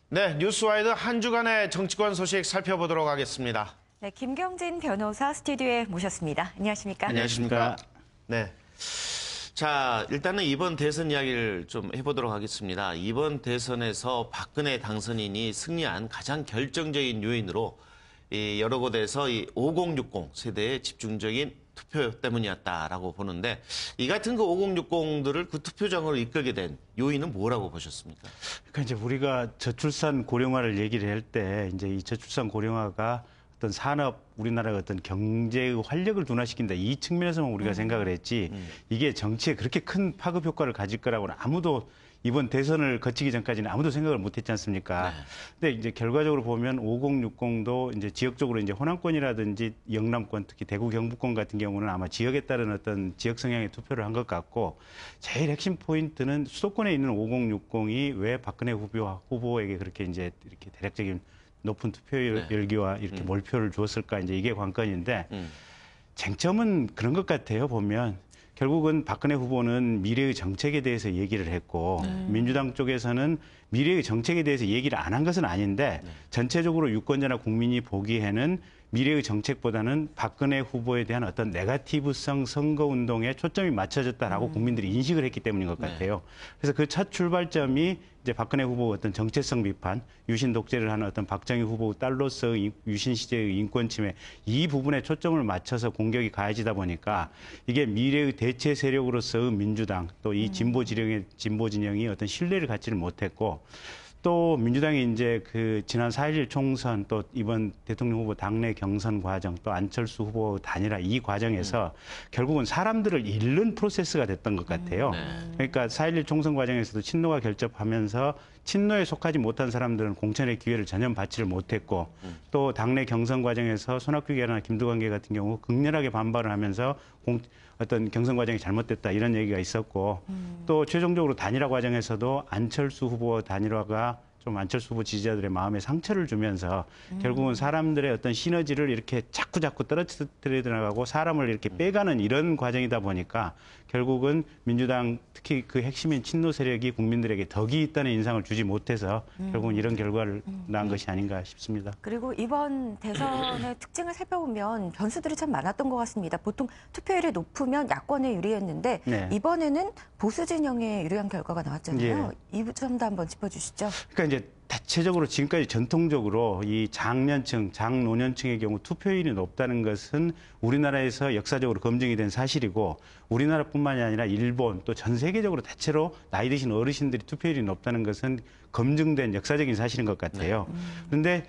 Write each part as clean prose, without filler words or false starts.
네, 뉴스와이드 한 주간의 정치권 소식 살펴보도록 하겠습니다. 네, 김경진 변호사 스튜디오에 모셨습니다. 안녕하십니까? 안녕하십니까? 네. 자, 일단은 이번 대선 이야기를 좀 해보도록 하겠습니다. 이번 대선에서 박근혜 당선인이 승리한 가장 결정적인 요인으로 여러 곳에서 이 5060 세대의 집중적인 투표 때문이었다라고 보는데, 이 같은 그 5060들을 그 투표장으로 이끌게 된 요인은 뭐라고 보셨습니까? 그러니까 이제 우리가 저출산 고령화를 얘기를 할 때 이제 이 저출산 고령화가 어떤 산업, 우리나라가 어떤 경제의 활력을 둔화시킨다, 이 측면에서만 우리가 생각을 했지, 이게 정치에 그렇게 큰 파급 효과를 가질 거라고는 아무도 이번 대선을 거치기 전까지는 아무도 생각을 못 했지 않습니까? 네. 근데 이제 결과적으로 보면 5060도 이제 지역적으로 이제 호남권이라든지 영남권, 특히 대구 경북권 같은 경우는 아마 지역에 따른 어떤 지역 성향의 투표를 한 것 같고, 제일 핵심 포인트는 수도권에 있는 5060이 왜 박근혜 후보에게 그렇게 이제 이렇게 대략적인 높은 투표 열기와 이렇게 몰표를 주었을까, 이제 이게 관건인데, 쟁점은 그런 것 같아요, 보면. 결국은 박근혜 후보는 미래의 정책에 대해서 얘기를 했고, 민주당 쪽에서는 미래의 정책에 대해서 얘기를 안 한 것은 아닌데, 전체적으로 유권자나 국민이 보기에는 미래의 정책보다는 박근혜 후보에 대한 어떤 네거티브성 선거운동에 초점이 맞춰졌다라고 국민들이 인식을 했기 때문인 것 같아요. 그래서 그 첫 출발점이 이제 박근혜 후보 어떤 정체성 비판, 유신 독재를 하는 어떤 박정희 후보 딸로서 유신 시대의 인권 침해, 이 부분에 초점을 맞춰서 공격이 가해지다 보니까 이게 미래의 대체 세력으로서의 민주당, 또 이 진보 진영이 어떤 신뢰를 갖지를 못했고, 또 민주당이 이제 그 지난 4.11 총선, 또 이번 대통령 후보 당내 경선 과정, 또 안철수 후보 단일화, 이 과정에서 결국은 사람들을 잃는 프로세스가 됐던 것 같아요. 그러니까 4.11 총선 과정에서도 친노가 결집하면서 친노에 속하지 못한 사람들은 공천의 기회를 전혀 받지를 못했고, 또 당내 경선 과정에서 손학규 계나 김두관 같은 경우 극렬하게 반발을 하면서 어떤 경선 과정이 잘못됐다, 이런 얘기가 있었고, 또 최종적으로 단일화 과정에서도 안철수 후보 단일화가 좀 안철수 후보 지지자들의 마음에 상처를 주면서 결국은 사람들의 어떤 시너지를 이렇게 자꾸 떨어뜨려 나가고 사람을 이렇게 빼가는 이런 과정이다 보니까 결국은 민주당, 특히 그 핵심인 친노 세력이 국민들에게 덕이 있다는 인상을 주지 못해서 결국은 이런 결과를 낳은 것이 아닌가 싶습니다. 그리고 이번 대선의 특징을 살펴보면 변수들이 참 많았던 것 같습니다. 보통 투표율이 높으면 야권에 유리했는데, 네, 이번에는 보수 진영에 유리한 결과가 나왔잖아요. 이 점도 한번 짚어주시죠. 그러니까 이제 대체적으로 지금까지 전통적으로 이 장년층, 장노년층의 경우 투표율이 높다는 것은 우리나라에서 역사적으로 검증이 된 사실이고, 우리나라뿐만이 아니라 일본, 또 전 세계적으로 대체로 나이 드신 어르신들이 투표율이 높다는 것은 검증된 역사적인 사실인 것 같아요. 그런데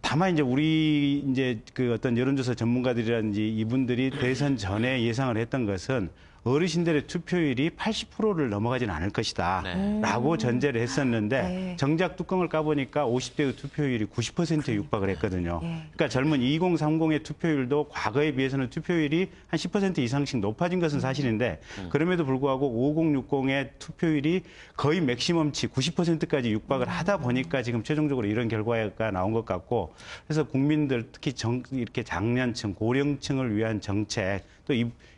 다만 이제 우리 이제 그 어떤 여론조사 전문가들이라든지 이분들이 대선 전에 예상을 했던 것은 어르신들의 투표율이 80%를 넘어가지는 않을 것이다, 라고 전제를 했었는데, 정작 뚜껑을 까보니까 50대의 투표율이 90%에 육박을 했거든요. 그러니까 젊은 2030의 투표율도 과거에 비해서는 투표율이 한 10% 이상씩 높아진 것은 사실인데, 그럼에도 불구하고 5060의 투표율이 거의 맥시멈치 90%까지 육박을 하다 보니까 지금 최종적으로 이런 결과가 나온 것 같고, 그래서 국민들, 특히 이렇게 장년층, 고령층을 위한 정책, 또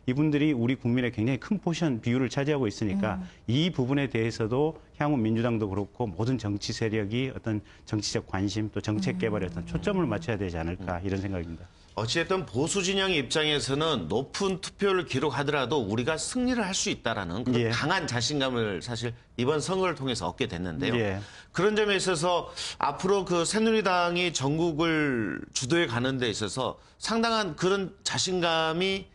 이분들이 우리 국민의 굉장히 큰 포션 비율을 차지하고 있으니까 이 부분에 대해서도 향후 민주당도 그렇고 모든 정치 세력이 어떤 정치적 관심, 또 정책 개발에 어떤 초점을 맞춰야 되지 않을까, 이런 생각입니다. 어찌됐든 보수 진영의 입장에서는 높은 투표를 기록하더라도 우리가 승리를 할 수 있다라는 그런 강한 자신감을 사실 이번 선거를 통해서 얻게 됐는데요. 그런 점에 있어서 앞으로 그 새누리당이 전국을 주도해 가는 데 있어서 상당한 그런 자신감이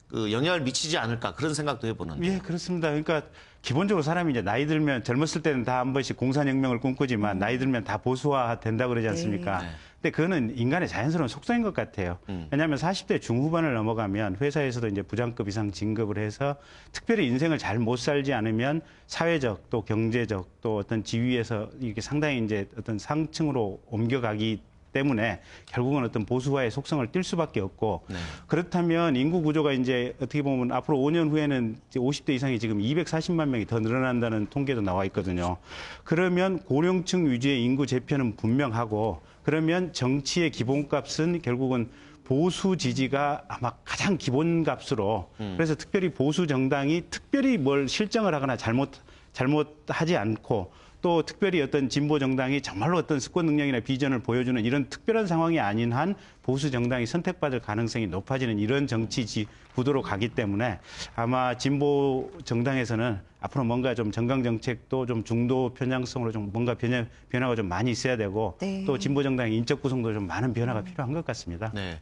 그 영향을 미치지 않을까, 그런 생각도 해보는데. 예, 그렇습니다. 그러니까 기본적으로 사람이 이제 나이 들면, 젊었을 때는 다 한 번씩 공산혁명을 꿈꾸지만 나이 들면 다 보수화 된다 그러지 않습니까? 근데 그거는 인간의 자연스러운 속성인 것 같아요. 왜냐하면 40대 중후반을 넘어가면 회사에서도 이제 부장급 이상 진급을 해서 특별히 인생을 잘 못 살지 않으면 사회적, 또 경제적, 또 어떤 지위에서 이게 상당히 이제 어떤 상층으로 옮겨가기 때문에 결국은 어떤 보수화의 속성을 띌 수밖에 없고, 그렇다면 인구 구조가 이제 어떻게 보면 앞으로 5년 후에는 이제 50대 이상이 지금 240만 명이 더 늘어난다는 통계도 나와 있거든요. 그러면 고령층 위주의 인구 재편은 분명하고, 그러면 정치의 기본값은 결국은 보수 지지가 아마 가장 기본값으로, 그래서 특별히 보수 정당이 특별히 뭘 실정을 하거나 잘못하지 않고, 또 특별히 어떤 진보 정당이 정말로 어떤 수권 능력이나 비전을 보여주는 이런 특별한 상황이 아닌 한 보수 정당이 선택받을 가능성이 높아지는 이런 정치 구도로 가기 때문에 아마 진보 정당에서는 앞으로 뭔가 좀 정강 정책도 좀 중도 편향성으로 좀 뭔가 변화가 좀 많이 있어야 되고 네. 또 진보 정당의 인적 구성도 좀 많은 변화가 필요한 것 같습니다. 네.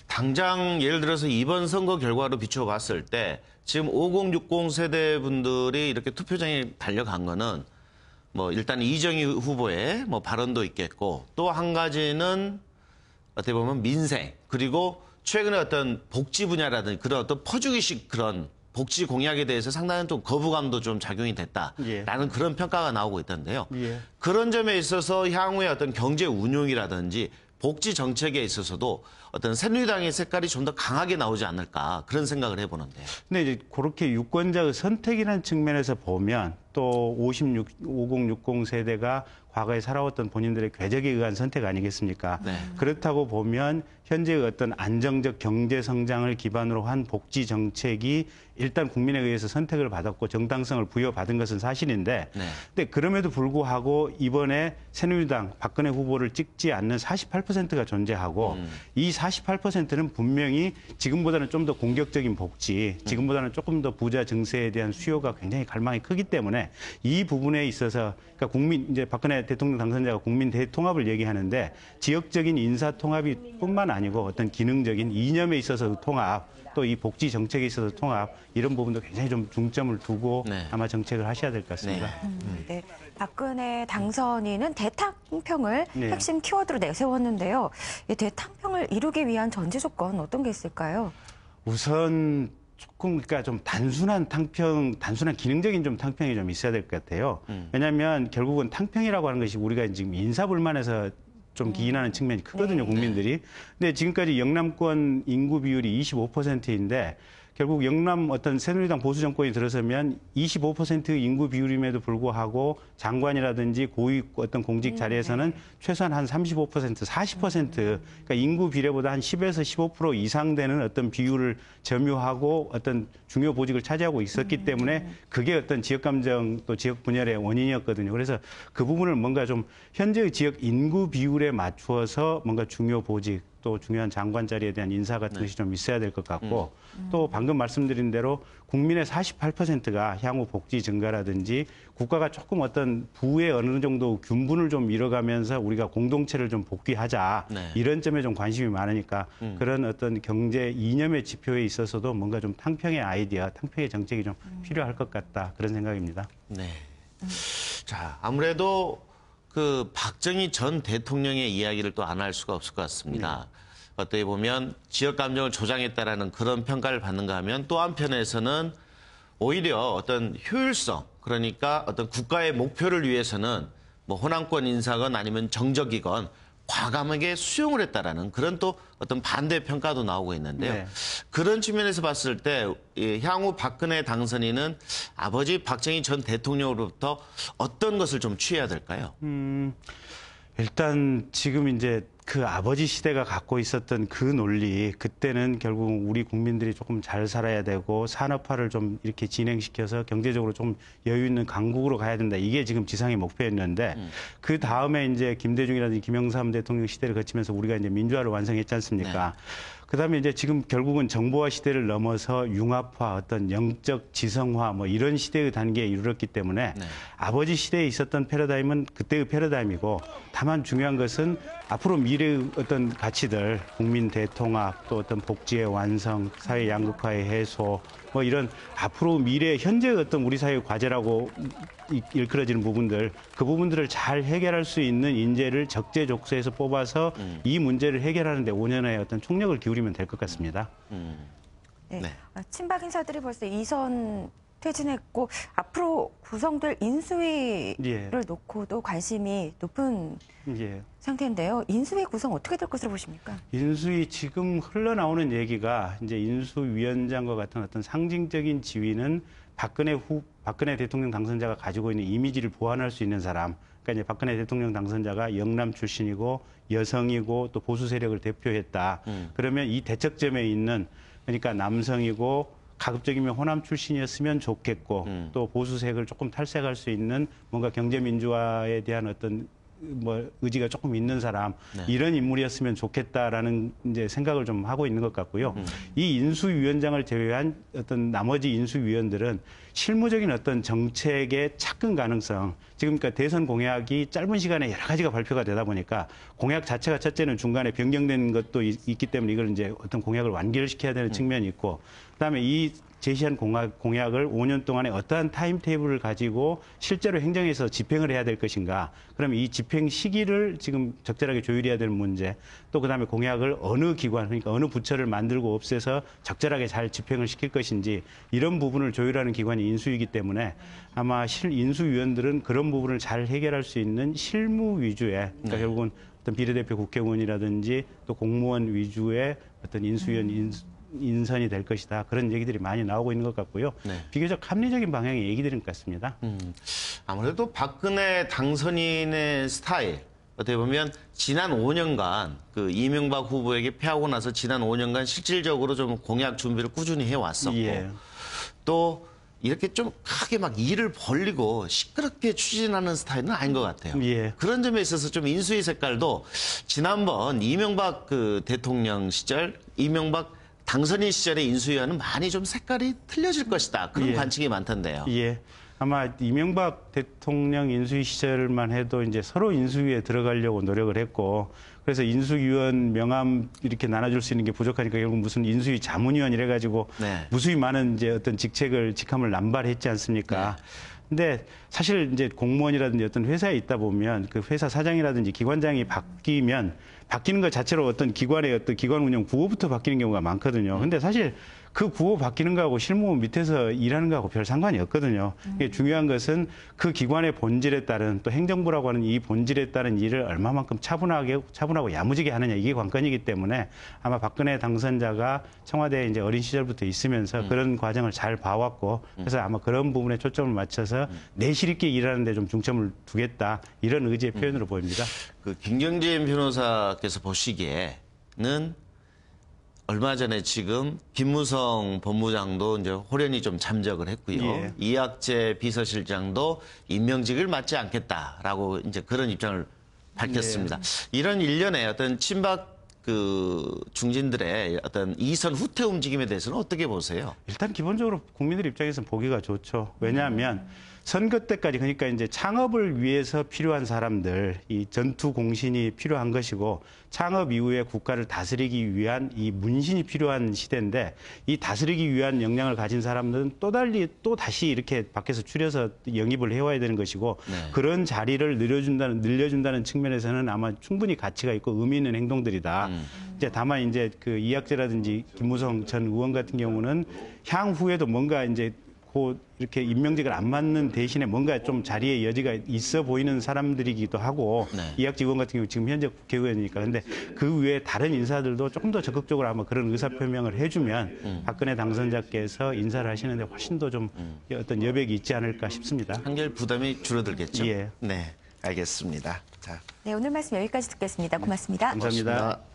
당장 예를 들어서 이번 선거 결과로 비춰봤을 때 지금 5060 세대 분들이 이렇게 투표장에 달려간 거는 뭐 일단 이정희 후보의 뭐 발언도 있겠고 또 한 가지는 어떻게 보면 민생 그리고 최근에 어떤 복지 분야라든지 그런 어떤 퍼주기식 그런 복지 공약에 대해서 상당한 좀 거부감도 좀 작용이 됐다라는 예. 그런 평가가 나오고 있던데요. 예. 그런 점에 있어서 향후의 어떤 경제 운용이라든지 복지 정책에 있어서도 어떤 새누리당의 색깔이 좀 더 강하게 나오지 않을까 그런 생각을 해보는데요. 근데 이제 그렇게 유권자의 선택이라는 측면에서 보면 또 5060 세대가 과거에 살아왔던 본인들의 궤적에 의한 선택 아니겠습니까? 네. 그렇다고 보면 현재의 어떤 안정적 경제 성장을 기반으로 한 복지 정책이 일단 국민에 의해서 선택을 받았고 정당성을 부여받은 것은 사실인데 네. 근데 그럼에도 불구하고 이번에 새누리당 박근혜 후보를 찍지 않는 48%가 존재하고 이 48%는 분명히 지금보다는 좀 더 공격적인 복지, 지금보다는 조금 더 부자 증세에 대한 수요가 굉장히 갈망이 크기 때문에 이 부분에 있어서 그러니까 이제 박근혜 대통령 당선자가 국민 대통합을 얘기하는데 지역적인 인사 통합이 뿐만 아니고 어떤 기능적인 이념에 있어서 통합 또 이 복지 정책에 있어서 통합 이런 부분도 굉장히 좀 중점을 두고 네. 아마 정책을 하셔야 될 것 같습니다. 네. 박근혜 당선인은 대탕평을 네. 핵심 키워드로 내세웠는데요. 이 대탕평을 이루기 위한 전제 조건 어떤 게 있을까요? 우선 조금 그러니까 좀 단순한 기능적인 좀 탕평이 좀 있어야 될 것 같아요. 왜냐하면 결국은 탕평이라고 하는 것이 우리가 지금 인사불만에서 좀 기인하는 측면이 크거든요, 국민들이. 근데 지금까지 영남권 인구 비율이 25%인데 결국 영남 어떤 새누리당 보수 정권이 들어서면 25% 인구 비율임에도 불구하고 장관이라든지 고위 어떤 공직 자리에서는 최소한 한 35%, 40% 그러니까 인구 비례보다 한 10에서 15% 이상 되는 어떤 비율을 점유하고 어떤 중요 보직을 차지하고 있었기 때문에 그게 어떤 지역 감정 또 지역 분열의 원인이었거든요. 그래서 그 부분을 뭔가 좀 현재의 지역 인구 비율에 맞추어서 뭔가 중요 보직 또 중요한 장관 자리에 대한 인사 같은 것이 좀 있어야 될 것 같고 또 방금 말씀드린 대로 국민의 48%가 향후 복지 증가라든지 국가가 조금 어떤 부에 어느 정도 균분을 좀 잃어가면서 우리가 공동체를 좀 복귀하자 네. 이런 점에 좀 관심이 많으니까 그런 어떤 경제 이념의 지표에 있어서도 뭔가 좀 탕평의 아이디어, 탕평의 정책이 좀 필요할 것 같다 그런 생각입니다. 네. 자, 아무래도 그 박정희 전 대통령의 이야기를 또 안 할 수가 없을 것 같습니다. 어떻게 보면 지역 감정을 조장했다라는 그런 평가를 받는가 하면 또 한편에서는 오히려 어떤 효율성, 그러니까 어떤 국가의 목표를 위해서는 뭐 호남권 인사건 아니면 정적이건 과감하게 수용을 했다라는 그런 또 어떤 반대 평가도 나오고 있는데요. 네. 그런 측면에서 봤을 때 향후 박근혜 당선인은 아버지 박정희 전 대통령으로부터 어떤 것을 좀 취해야 될까요? 일단 지금 이제 그 아버지 시대가 갖고 있었던 그 논리, 그때는 결국 우리 국민들이 조금 잘 살아야 되고 산업화를 좀 이렇게 진행시켜서 경제적으로 좀 여유 있는 강국으로 가야 된다. 이게 지금 지상의 목표였는데 그 다음에 이제 김대중이라든지 김영삼 대통령 시대를 거치면서 우리가 이제 민주화를 완성했지 않습니까? 그다음에 이제 지금 결국은 정보화 시대를 넘어서 융합화, 어떤 영적 지성화 뭐 이런 시대의 단계에 이르렀기 때문에 아버지 시대에 있었던 패러다임은 그때의 패러다임이고 다만 중요한 것은 앞으로 미래의 어떤 가치들, 국민 대통합, 또 어떤 복지의 완성, 사회 양극화의 해소, 뭐 이런 앞으로 미래 현재의 어떤 우리 사회의 과제라고 일컬어지는 부분들, 그 부분들을 잘 해결할 수 있는 인재를 적재적소에서 뽑아서 이 문제를 해결하는 데 5년의 어떤 총력을 기울이면 될 것 같습니다. 네. 네. 친박 인사들이 벌써 2선 퇴진했고 앞으로 구성될 인수위를 예. 놓고도 관심이 높은 예. 상태인데요. 인수위 구성 어떻게 될 것으로 보십니까? 인수위 지금 흘러나오는 얘기가 이제 인수위원장과 같은 어떤 상징적인 지위는 박근혜 대통령 당선자가 가지고 있는 이미지를 보완할 수 있는 사람. 그러니까 이제 박근혜 대통령 당선자가 영남 출신이고 여성이고 또 보수 세력을 대표했다. 그러면 이 대척점에 있는 그러니까 남성이고 가급적이면 호남 출신이었으면 좋겠고 또 보수색을 조금 탈색할 수 있는 뭔가 경제민주화에 대한 어떤 뭐 의지가 조금 있는 사람 이런 인물이었으면 좋겠다라는 이제 생각을 좀 하고 있는 것 같고요. 이 인수위원장을 제외한 어떤 나머지 인수위원들은 실무적인 어떤 정책의 착근 가능성, 지금 그러니까 대선 공약이 짧은 시간에 여러 가지가 발표가 되다 보니까 공약 자체가 첫째는 중간에 변경된 것도 있기 때문에 이걸 이제 어떤 공약을 완결을 시켜야 되는 측면이 있고, 그다음에 이 제시한 공약을 5년 동안에 어떠한 타임테이블을 가지고 실제로 행정에서 집행을 해야 될 것인가. 그러면 이 집행 시기를 지금 적절하게 조율해야 되는 문제. 또 그다음에 공약을 어느 기관, 그러니까 어느 부처를 만들고 없애서 적절하게 잘 집행을 시킬 것인지 이런 부분을 조율하는 기관이 인수이기 때문에 아마 인수위원들은 그런 부분을 잘 해결할 수 있는 실무 위주의, 그러니까 결국은 어떤 비례대표 국회의원이라든지 또 공무원 위주의 어떤 인수위원 인선이 될 것이다. 그런 얘기들이 많이 나오고 있는 것 같고요. 네. 비교적 합리적인 방향의 얘기들인 것 같습니다. 아무래도 박근혜 당선인의 스타일, 어떻게 보면 지난 5년간 그 이명박 후보에게 패하고 나서 지난 5년간 실질적으로 좀 공약 준비를 꾸준히 해왔었고 예. 또 이렇게 좀 크게 막 일을 벌리고 시끄럽게 추진하는 스타일은 아닌 것 같아요. 예. 그런 점에 있어서 좀 인수위 색깔도 지난번 이명박 그 대통령 시절, 이명박 당선인 시절의 인수위와는 많이 좀 색깔이 틀려질 것이다. 그런 예. 관측이 많던데요. 예. 아마 이명박 대통령 인수위 시절만 해도 이제 서로 인수위에 들어가려고 노력을 했고, 그래서 인수위원 명함 이렇게 나눠줄 수 있는 게 부족하니까 결국 무슨 인수위 자문위원 이래가지고 네. 무수히 많은 이제 어떤 직함을 남발했지 않습니까? 네. 근데 사실 이제 공무원이라든지 어떤 회사에 있다 보면 그 회사 사장이라든지 기관장이 바뀌는 것 자체로 어떤 기관의 어떤 기관 운영 구호부터 바뀌는 경우가 많거든요. 근데 사실 그 구호 바뀌는 거하고 실무 밑에서 일하는 거하고 별 상관이 없거든요. 이게 중요한 것은 그 기관의 본질에 따른 또 행정부라고 하는 이 본질에 따른 일을 얼마만큼 차분하고 야무지게 하느냐 이게 관건이기 때문에 아마 박근혜 당선자가 청와대에 이제 어린 시절부터 있으면서 그런 과정을 잘 봐왔고 그래서 아마 그런 부분에 초점을 맞춰서 내실 있게 일하는 데 좀 중점을 두겠다 이런 의지의 표현으로 보입니다. 그 김경진 변호사께서 보시기에는 얼마 전에 지금 김무성 법무장도 이제 호련히 좀 잠적을 했고요. 예. 이학재 비서실장도 임명직을 맡지 않겠다라고 이제 그런 입장을 밝혔습니다. 이런 일련의 어떤 친박 그 중진들의 어떤 이선 후퇴 움직임에 대해서는 어떻게 보세요? 일단 기본적으로 국민들 입장에서는 보기가 좋죠. 왜냐하면 선거 때까지 그러니까 이제 창업을 위해서 필요한 사람들, 이 전투 공신이 필요한 것이고 창업 이후에 국가를 다스리기 위한 이 문신이 필요한 시대인데 이 다스리기 위한 역량을 가진 사람들은 또 다시 이렇게 밖에서 추려서 영입을 해와야 되는 것이고 네. 그런 자리를 늘려준다는 측면에서는 아마 충분히 가치가 있고 의미 있는 행동들이다. 이제 다만 이제 그 이학재라든지 김무성 전 의원 같은 경우는 향후에도 뭔가 이제 이렇게 임명직을 안 맡는 대신에 뭔가 좀 자리에 여지가 있어 보이는 사람들이기도 하고 네. 이학재 의원 같은 경우 지금 현재 국회의원이니까 근데 그 외에 다른 인사들도 조금 더 적극적으로 아마 그런 의사표명을 해주면 박근혜 당선자께서 인사를 하시는데 훨씬 더 좀 어떤 여백이 있지 않을까 싶습니다. 한결 부담이 줄어들겠죠? 예. 네, 알겠습니다. 자, 네, 오늘 말씀 여기까지 듣겠습니다. 고맙습니다. 감사합니다. 고맙습니다.